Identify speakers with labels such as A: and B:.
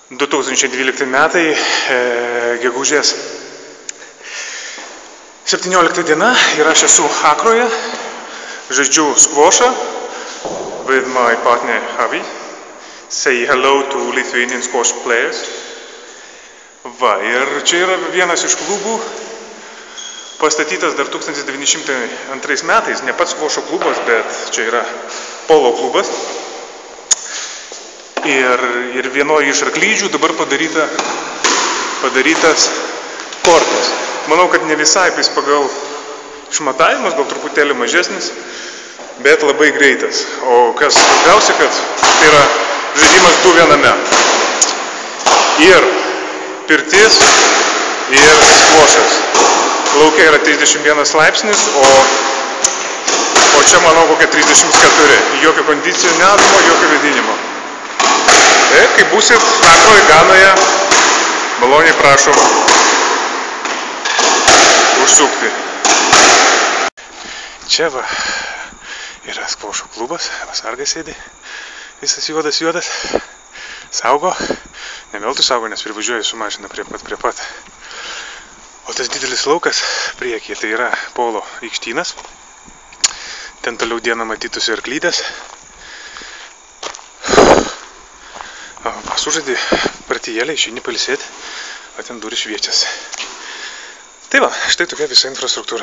A: 2012 metai, gegužės 17 diena ir aš esu Akroje, žaidžiu skvošą with my partner Javi. Say hello to Lithuanian squash players. Va, ir čia yra vienas iš klubų, pastatytas dar 1902 metais, ne pats skvošo klubas, bet čia yra polo klubas. Ir vienoje iš arklydžių dabar padarytas kortas. Manau, kad ne visai pagal išmatavimus, gal truputėlį mažesnis, bet labai greitas. O kas svarbiausia, kad tai yra žaidimas 2 viename. Ir pirtis, ir skvošas. Lauke yra 31 laipsnis, o čia manau kokia 34. Jokio kondicionavimo, jokio vėdinimo. Taip, kai būsit Akroje, Ganoje, maloniai prašom užsukti. Čia va yra skvošo klubas, sargas sėdi, visas juodas, saugo, ne veltui saugo, nes privažiuoja su mašina prie pat. O tas didelis laukas priekyje, tai yra polo aikštynas, ten toliau dieną matytųsi arklydės. Sužaidė pratijėlę, išeini pailsėti, o ten durys šviečiasi. Tai va, štai tokia visa infrastruktūra.